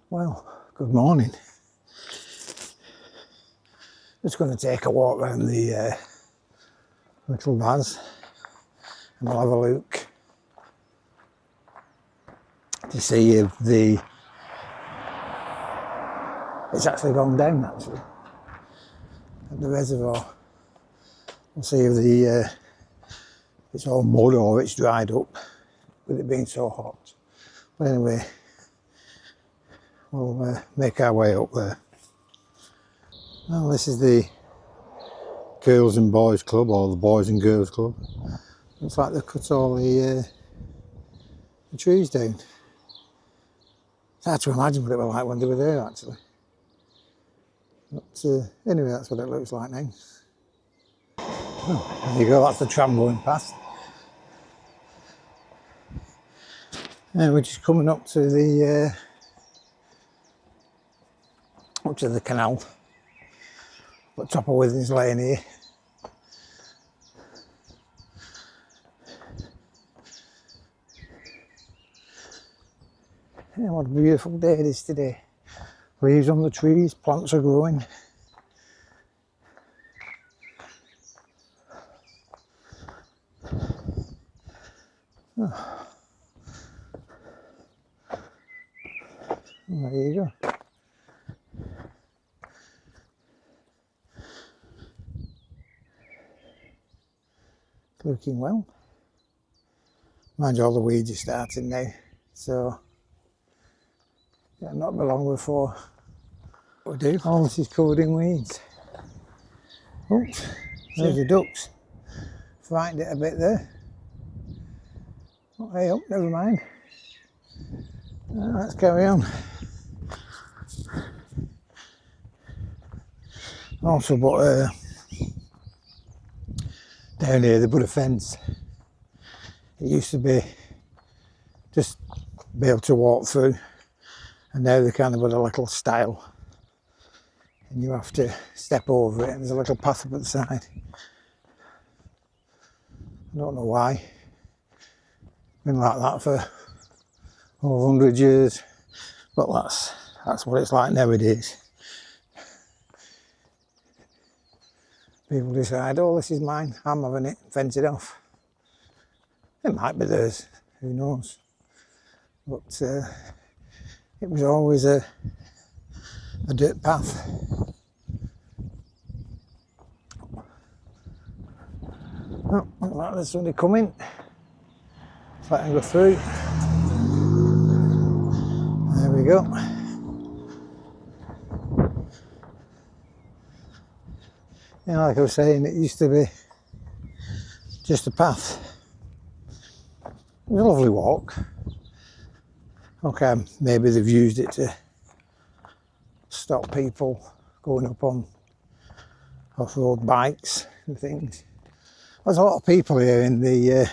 Well, good morning. Just going to take a walk around the little vase and I'll have a look to see if it's actually gone down actually at the reservoir. We'll see if it's all mud or it's dried up with it being so hot. But anyway, we'll make our way up there. Well, this is the Girls and Boys Club, or the Boys and Girls Club. Looks like they've cut all the trees down. It's hard to imagine what it was like when they were there actually. But anyway, that's what it looks like now. Oh, there you go, that's the tram going past. And we're just coming up to the canal. But Top of Withens Lane here. Yeah, what a beautiful day it is today. Leaves on the trees, plants are growing. Oh. There you go. Looking well. Mind you, all the weeds are starting now, so yeah, not be long before we do. All this is covered in weeds. Oops, there's the ducks. Frightened it a bit there. Oh, hey, oh, never mind. Let's carry on. Also, but down here they put a fence. It used to be just be able to walk through, and now they kind of put a little stile and you have to step over it, and there's a little path up at the side. I don't know why. Been like that for over 100 years, but that's what it's like nowadays. People decide, oh, this is mine, I'm having it, fence it off. It might be theirs, who knows. But it was always a dirt path. Oh, look like there's somebody coming. Let's let him go through. There we go. You know, like I was saying, it used to be just a path. It was a lovely walk. Okay, maybe they've used it to stop people going up on off-road bikes and things. There's a lot of people here in the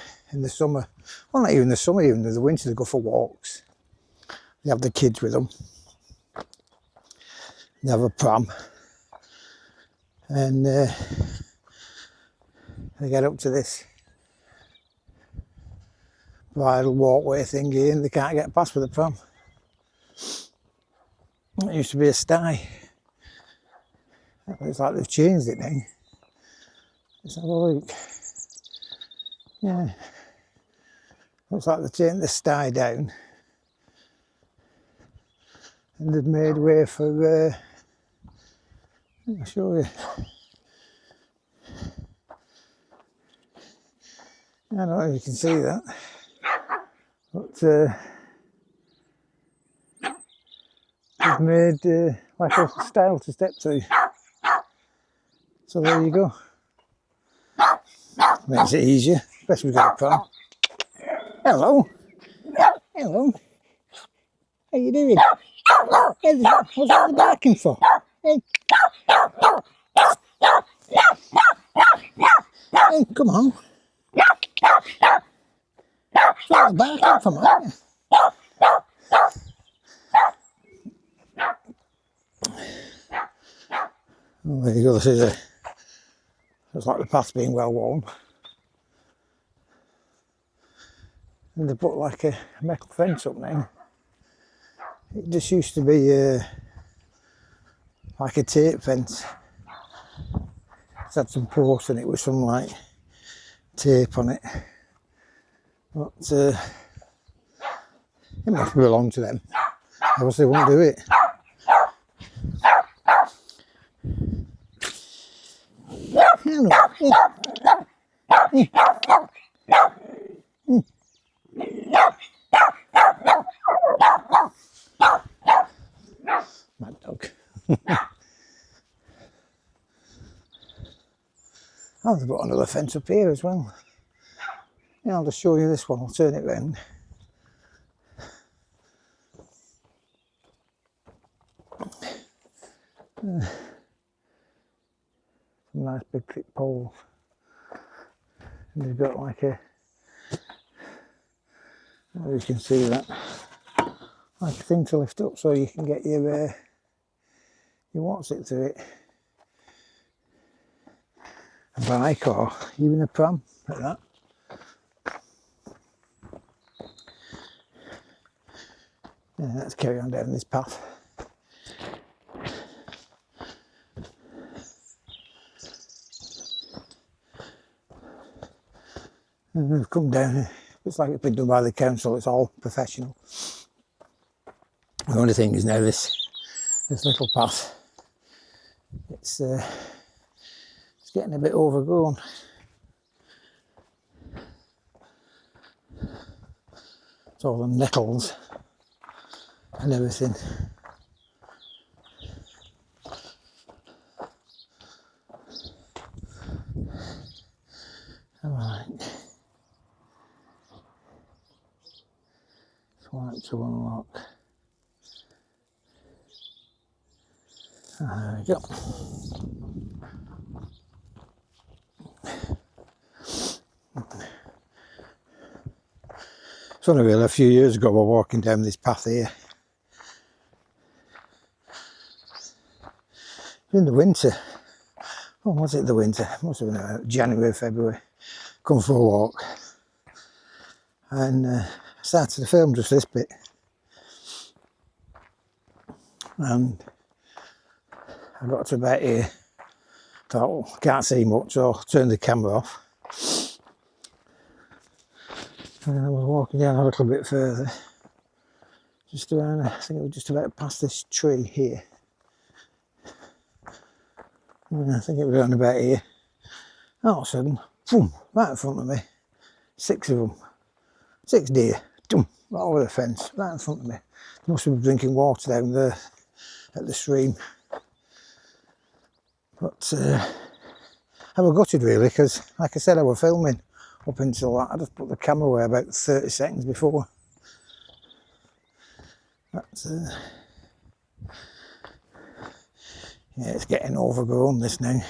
summer. Well, not even the summer, even in the winter, they go for walks. They have the kids with them. They have a pram. And they get up to this bridle walkway thing here and they can't get past with the pram. It used to be a sty. It looks like they've changed it now. Let's have a look. Yeah. Looks like they've taken the sty down and they've made way for I'll show you. I don't know if you can see that, but they've made like a stile to step to. So there you go. Makes it easier, especially with a pram. Hello. Hello. How you doing? Hey, what's all the barking for? Hey. Hey, come on. What's all the barking for, mate? Oh, there you go, this is looks like the path's being well worn. And they put like a metal fence up now. It just used to be like a tape fence. It had some posts and it was some like tape on it. But it must belong to them. Else they won't do it. Hello. Mad dog. Oh, they've got another fence up here as well. Yeah, I'll just show you this one. I'll turn it round. Some nice big thick poles. And they've got like a, oh, you can see that, like a thing to lift up so you can get your what's it through it. A bike or even a pram, like that. Yeah, let's carry on down this path. And we've come down, it's like it's been done by the council, it's all professional. The only thing is now this little path, it's getting a bit overgrown. It's all the nettles and everything. Alright. Swipe to unlock. There we go. It's only really a few years ago we were walking down this path here. In the winter, oh, was it the winter? Must have been January, February. Come for a walk, and I started to film just this bit, and I got to about here, thought, oh, can't see much, so turned the camera off. And I was walking down a little bit further, just around, I think it was just about past this tree here. And I think it was around about here. All of a sudden, boom, right in front of me, 6 of them, 6 deer, boom, right over the fence, right in front of me. They must have been drinking water down there at the stream. But I was gutted really, because like I said, I was filming up until that. I just put the camera away about 30 seconds before. That's yeah, it's getting overgrown this now.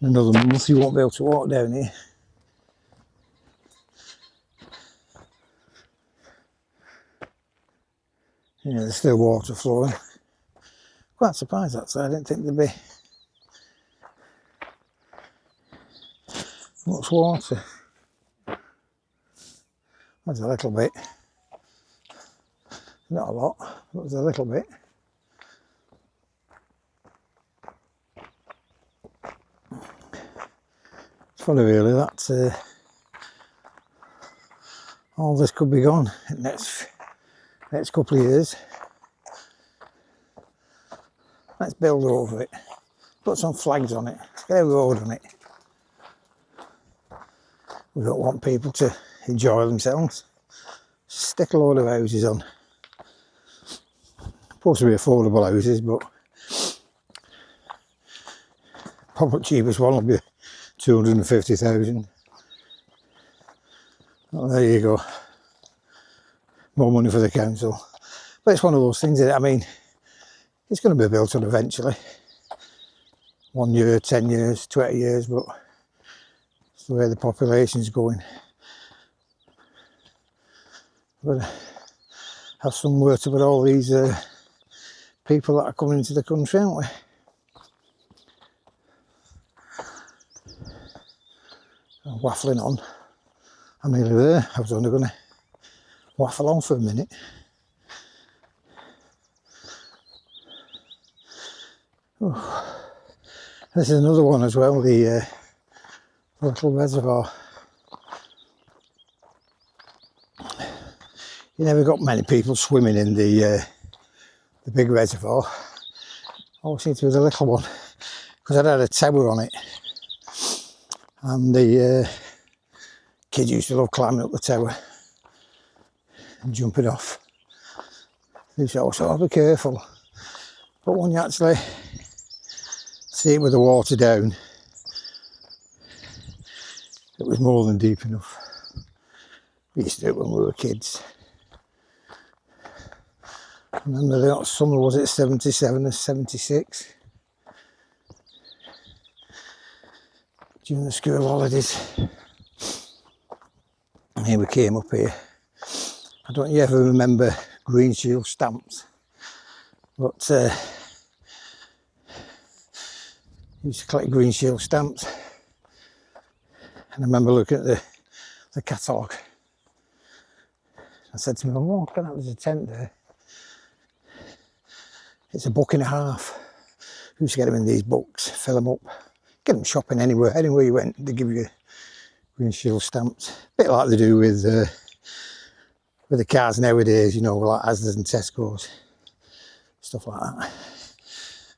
In another month you won't be able to walk down here. Yeah, there's still water flowing. Quite surprised actually, I didn't think there'd be much water. There's a little bit. Not a lot, but there's a little bit. It's funny really that all this could be gone in the next couple of years. Let's build over it, put some flags on it, get a road on it. We don't want people to enjoy themselves. Stick a load of houses on. Supposed to be affordable houses, but probably cheapest one will be 250,000. Well, there you go. More money for the council. But it's one of those things, isn't it? I mean, it's going to be built on eventually. 1 year, 10 years, 20 years, but it's the way the population's going. But have somewhere to put all these people that are coming into the country, aren't we? I'm waffling on. I'm nearly there. I was only going to waffle on for a minute. Oh. This is another one as well, the little reservoir. You never got many people swimming in the big reservoir. Always seemed to be the little one, because it had a tower on it, and the kids used to love climbing up the tower and jumping off. They used to also be careful, but when you actually see it with the water down, it was more than deep enough. We used to do it when we were kids. I remember the summer, was it 77 or 76? During the school holidays. And here we came up here. I don't know if you ever remember Green Shield stamps, but used to collect Green Shield stamps, and I remember looking at the catalogue. I said to my mum, "Oh, look at that, there's a tent there. It's £1.50. We used to get them in these books, fill them up, get them shopping anywhere you went, they give you Green Shield stamps. A bit like they do with the cars nowadays, you know, like Asda's and Tesco's, stuff like that.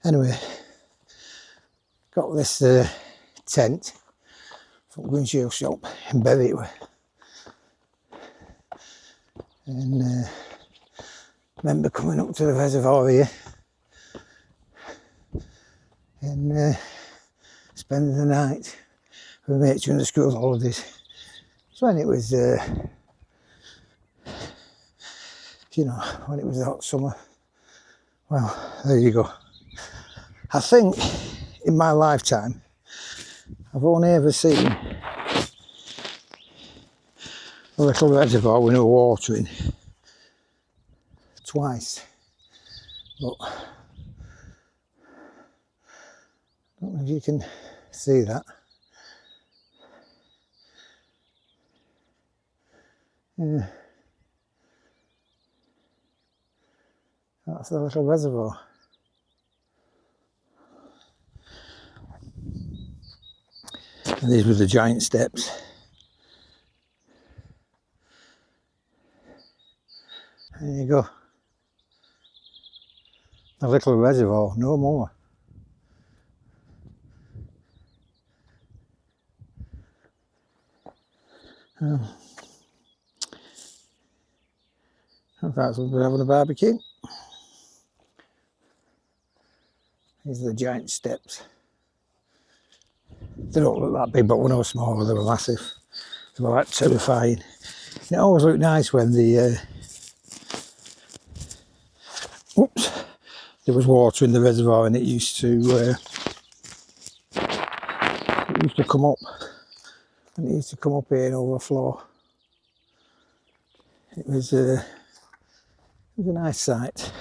Anyway, got this tent from Green Shield shop in Berry. And remember coming up to the reservoir here and spending the night with mates during the school holidays. So when it was, you know, when it was the hot summer. Well, there you go. I think in my lifetime, I've only ever seen a little reservoir with no water in twice, but I don't know if you can see that. Yeah, that's the little reservoir. And these were the giant steps. There you go. A little reservoir, no more. Perhaps we'll be having a barbecue. These are the giant steps. They don't look that big, but when I was smaller, they were massive. They were like terrifying. And it always looked nice when there was water in the reservoir, and it used to come up, and it used to come up here and overflow. It was a nice sight.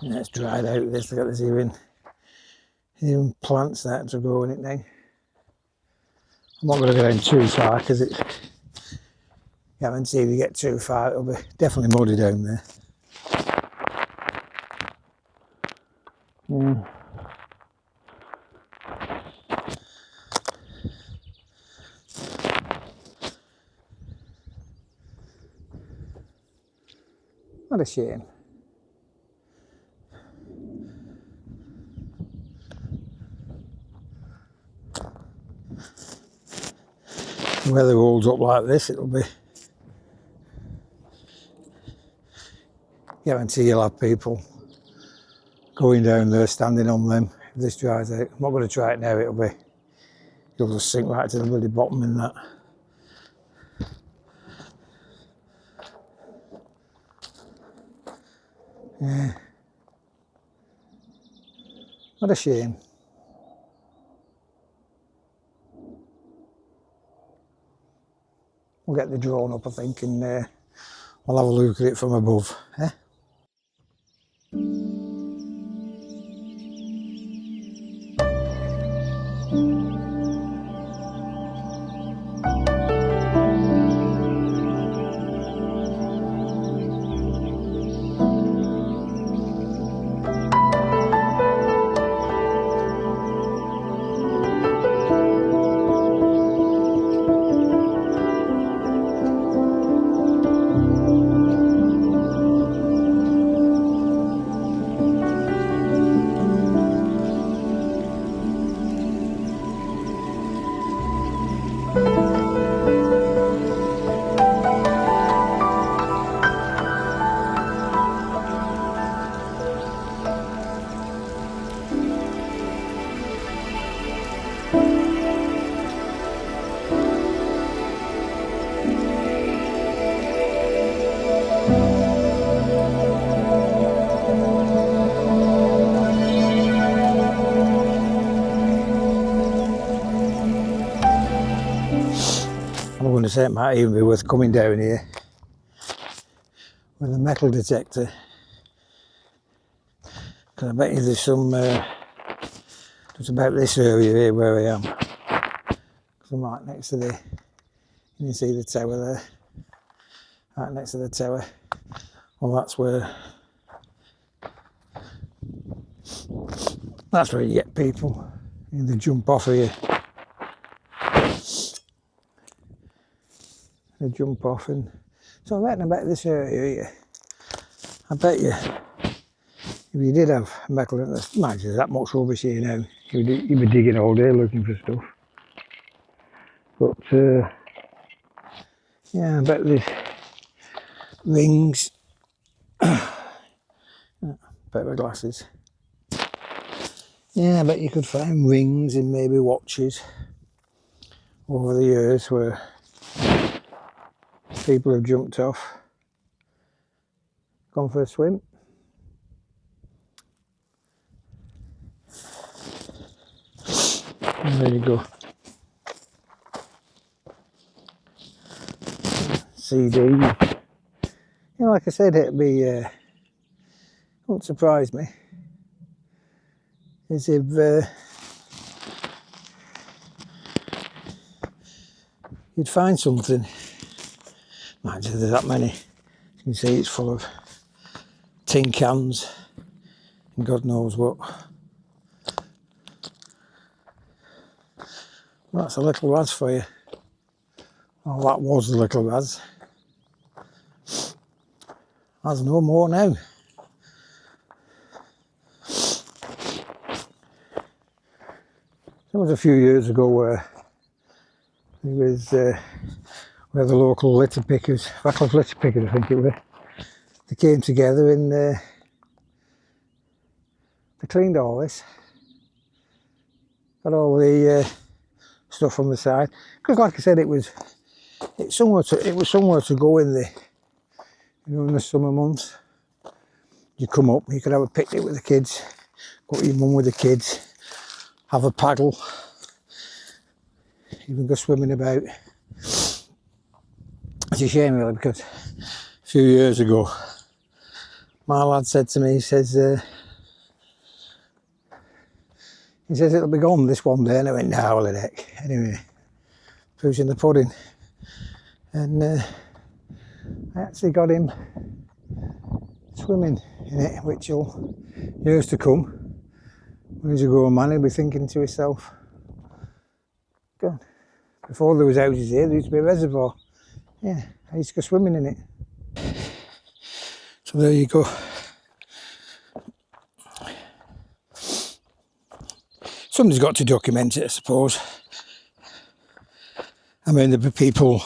And it's dried out. This, look at this, even plants starting to grow in it now. I'm not going to go down too far because it. Yeah, and see if you get too far, it'll be definitely muddy down there. Yeah. What a shame. The weather holds up like this, it'll be. Guarantee you'll have people going down there, standing on them. If this dries out, I'm not going to try it now. You'll just sink right to the bloody bottom in that. Yeah. What a shame. We'll get the drone up, I think, and we'll have a look at it from above. Eh? I'm going to say it might even be worth coming down here with a metal detector, because I bet you there's some just about this area here where I am, because I'm right next to the, you can see the tower there, right next to the tower. Well, that's where you get people, they jump off here. They jump off, and so I reckon about this area here, I bet you if you did have metal in this, mind you, there's that much rubbish here now, you'd be digging all day looking for stuff. But yeah, I bet there's rings, pair of glasses. Yeah, I bet you could find rings and maybe watches over the years where people have jumped off, gone for a swim. And there you go. CD. You know, like I said, it'd be, won't surprise me, is if you'd find something. Mind you, there's that many. You can see it's full of tin cans and God knows what. Well, that's a little Raz for you. Oh, that was the little Raz. There's no more now. There was a few years ago where it was where the local litter pickers, Ratcliffe litter pickers I think it was, they came together and they cleaned all this, got all the stuff on the side, because like I said, it was somewhere to go in the, you know, in the summer months. You come up, you could have a picnic with the kids, go to your mum with the kids, have a paddle, even go swimming about. It's a shame really, because a few years ago my lad said to me, he says it'll be gone this one day, and I went, no, the heck. Anyway, proof's in the pudding, and I actually got him swimming in it, which will, years to come, when he's a grown man, he'll be thinking to himself, God, before there was houses here, there used to be a reservoir. Yeah, I used to go swimming in it. So there you go. Somebody's got to document it, I suppose. I mean, there'll be people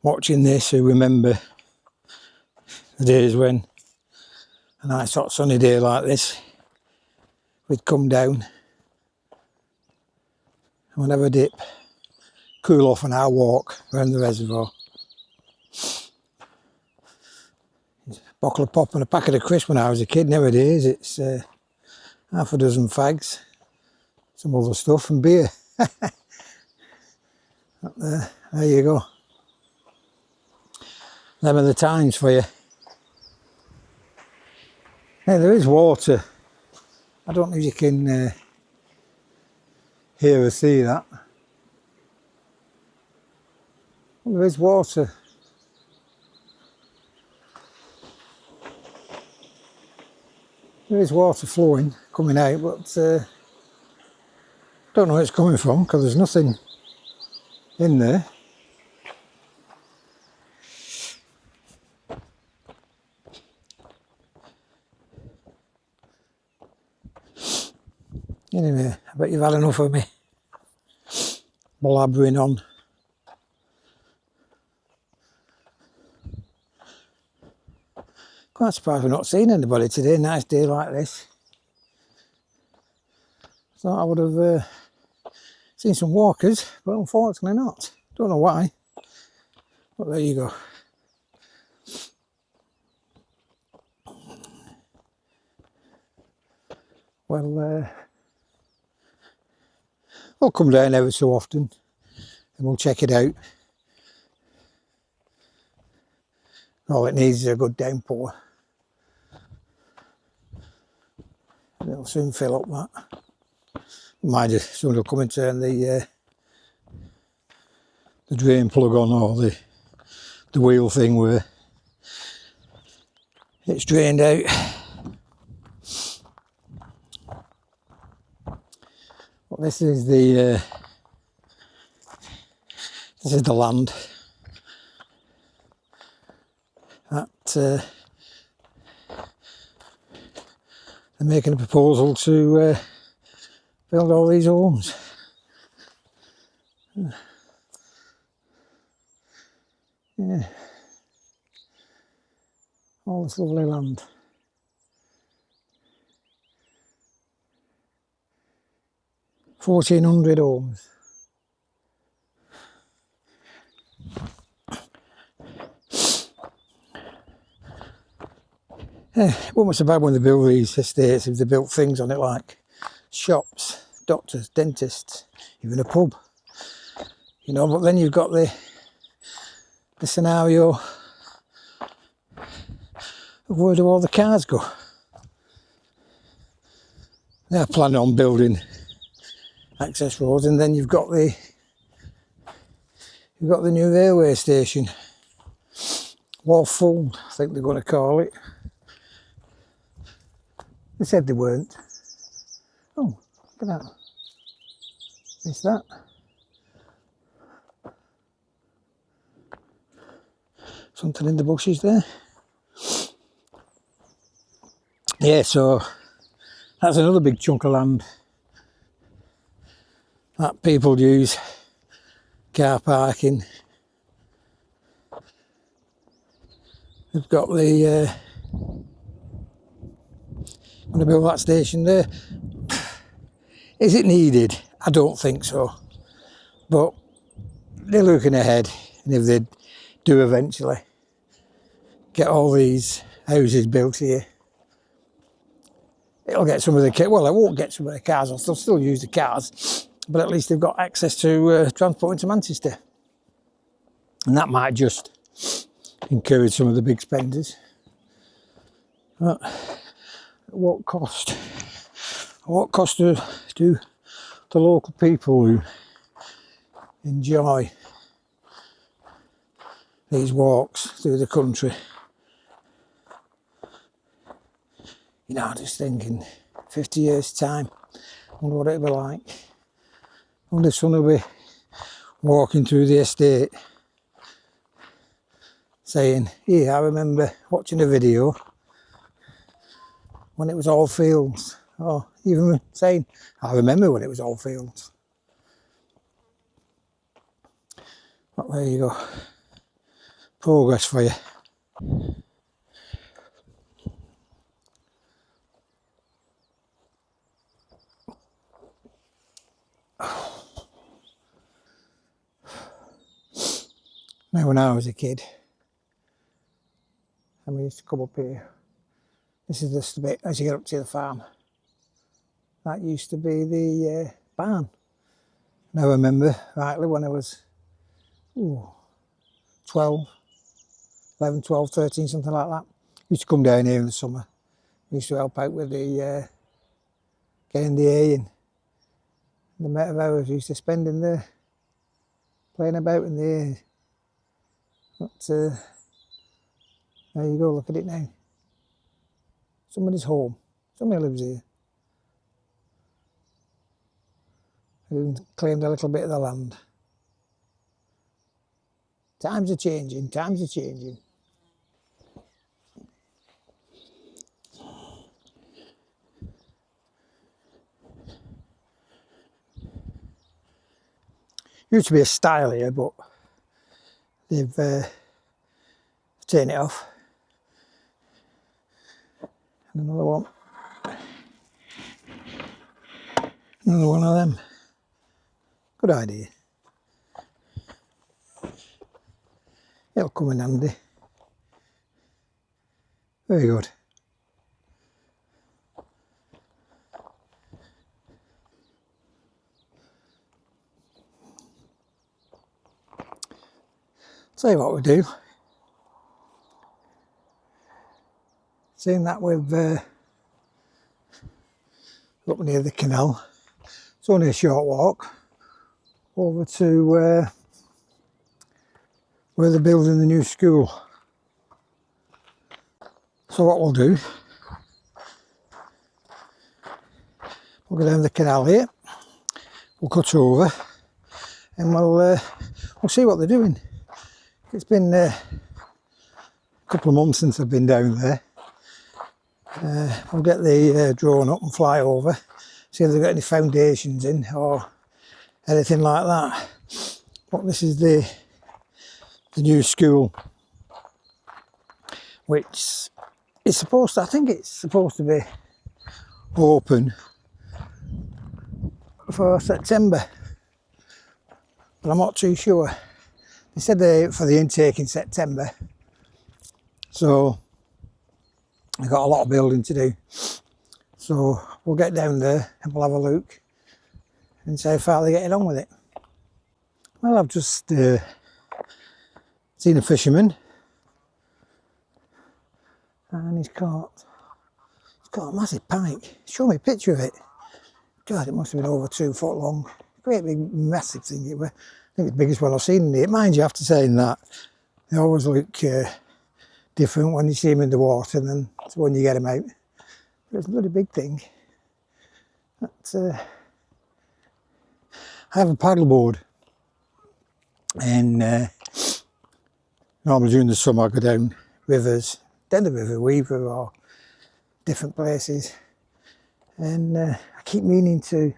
watching this who remember the days when a nice hot sunny day like this, we'd come down and we'd have a dip, cool off on our walk around the reservoir. bottle of pop and a packet of crisps when I was a kid. Nowadays it's half a dozen fags, some other stuff, and beer. There you go. Them are the times for you. Now there is water. I don't know if you can hear or see that. Well, there is water. There is water flowing, coming out, but don't know where it's coming from because there's nothing in there. Anyway, I bet you've had enough of me blabbering on. Quite surprised we're not seeing anybody today, nice day like this. Thought I would have seen some walkers, but unfortunately not. Don't know why, but there you go. Well, I'll come down every so often and we'll check it out. All it needs is a good downpour. It'll soon fill up that. Might just someone will come and turn the drain plug on, or the wheel thing where it's drained out. But this is the land that they're making a proposal to build all these homes. Yeah, all this lovely land. $1,400 homes. Yeah, it wasn't so bad when they built these estates if they built things on it like shops, doctors, dentists, even a pub. You know, but then you've got the scenario of where do all the cars go? They're planning on building access roads, and then you've got the new railway station, Wharf, I think they're going to call it. They said they weren't. Oh, look at that. Missed that. Something in the bushes there. Yeah, so that's another big chunk of land that people use, car parking. They've got the going to build that station there. Is it needed? I don't think so. But they're looking ahead, and if they do eventually get all these houses built here, it'll get some of the, well, it won't get some of the cars off, they'll still use the cars, but at least they've got access to transport into Manchester. And that might just encourage some of the big spenders. But at what cost? What cost do the local people who enjoy these walks through the country? You know, just thinking, 50 years time, I wonder what it'll be like. I wonder if someone will be walking through the estate saying, yeah, I remember watching a video when it was all fields. Or even saying, I remember when it was all fields. But there you go. Progress for you. Now, when I was a kid, and we used to come up here. This is just a bit as you get up to the farm. That used to be the barn. And I remember rightly when I was 12, 11, 12, 13, something like that. Used to come down here in the summer. We used to help out with the getting the hay in. The amount of hours we used to spend in there playing about in the hay. But there you go, look at it now. Somebody's home. Somebody lives here. Who claimed a little bit of the land. Times are changing, times are changing. Used to be a stile here, but they've taken it off. And another one. Another one of them. Good idea. It'll come in handy. Very good. Tell you what we do. Seeing that we've up near the canal, it's only a short walk over to where they're building the new school. So what we'll do, we'll go down the canal here, we'll cut over, and we'll see what they're doing. It's been a couple of months since I've been down there. I'll get the drone up and fly over, see if they've got any foundations in or anything like that. But this is the new school, which is supposed to, I think it's supposed to be open for September, but I'm not too sure. They said for the intake in September, so I've got a lot of building to do. So we'll get down there and we'll have a look and see how far they're getting on with it. Well, I've just seen a fisherman, and he's caught a massive pike. Show me a picture of it. God, it must have been over 2 foot long. Great big massive thing it was. I think it's the biggest one I've seen in here. Mind you, after saying that, they always look different when you see them in the water than when you get them out. But it's a bloody big thing. I have a paddleboard, and normally during the summer I go down rivers, down the River Weaver or different places, and I keep meaning to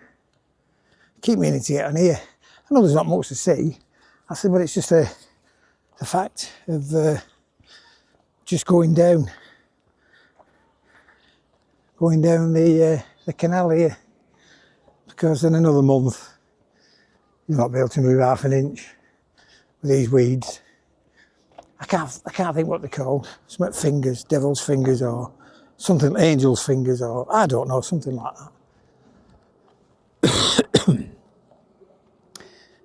get on here. I know there's not much to see, I said, but it's just the fact of just going down the canal here, because in another month you'll not be able to move half an inch with these weeds. I can't think what they're called. Some fingers, devil's fingers, or something, angel's fingers, or I don't know, something like that.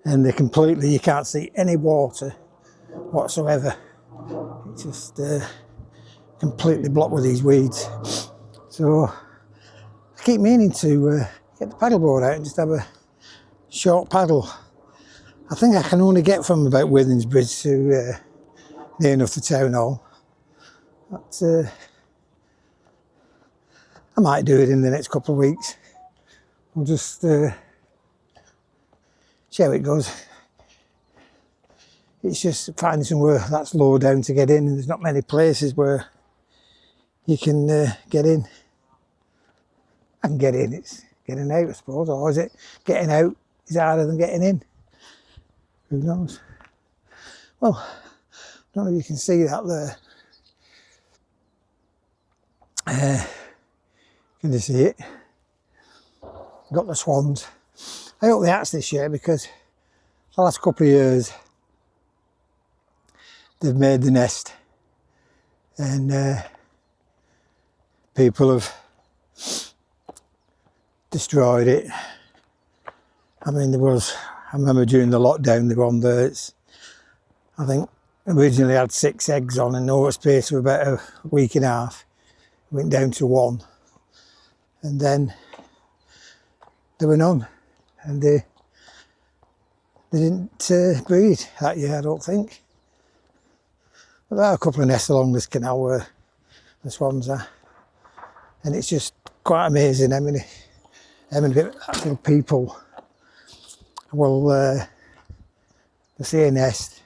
And they're completely, you can't see any water whatsoever. It's just completely blocked with these weeds. So I keep meaning to get the paddleboard out and just have a short paddle. I think I can only get from about Withens Bridge to near enough to Town Hall. But I might do it in the next couple of weeks. We'll just see how it goes. It's just finding somewhere that's low down to get in, and there's not many places where you can get in. I can get in, it's getting out, I suppose, or is it getting out is harder than getting in? Who knows? Well, I don't know if you can see that there. Can you see it? Got the swans. I hope they hatch this year, because the last couple of years they've made the nest and people have destroyed it. I mean, I remember during the lockdown they were on there. I think originally had 6 eggs on, and over the space of about a week and a half it went down to 1, and then there were none, and they didn't breed that year, I don't think. But there are a couple of nests along this canal where the swans are, and it's just quite amazing how many actual people will they see a nest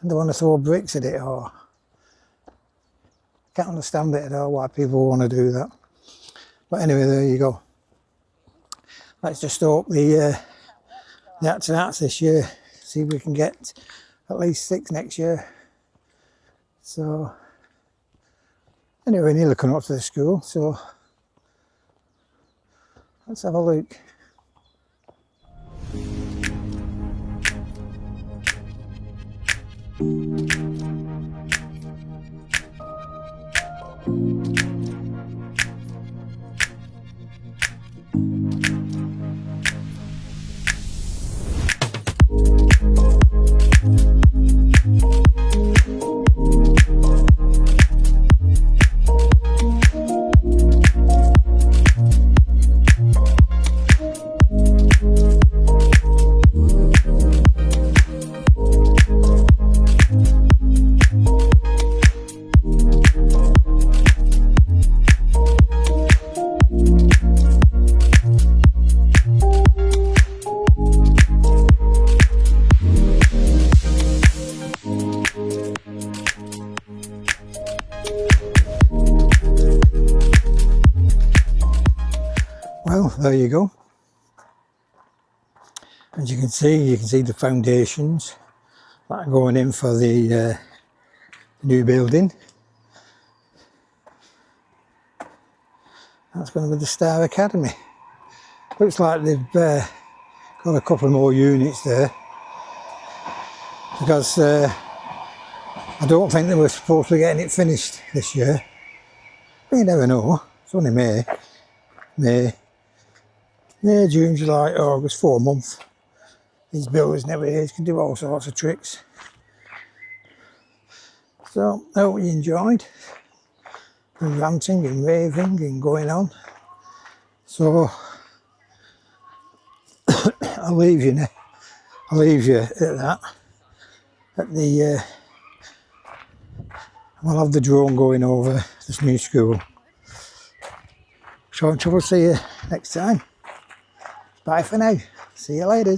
and they want to throw bricks at it, or can't understand it at all why people want to do that. But anyway, there you go. Let's just hope the hats and hats this year, see if we can get at least 6 next year. So anyway, we're nearly coming up to the school, so let's have a look. Well, there you go. As you can see the foundations that are going in for the new building. That's going to be the Star Academy. Looks like they've got a couple more units there, because I don't think they were supposed to be getting it finished this year. But you never know. It's only May, June, July, August, 4 months. These builders nowadays can do all sorts of tricks. So I hope you enjoyed the ranting and raving and going on. So I'll leave you now. I'll leave you at that. I'll have the drone going over this new school. So until we'll see you next time. Bye for now. See you later.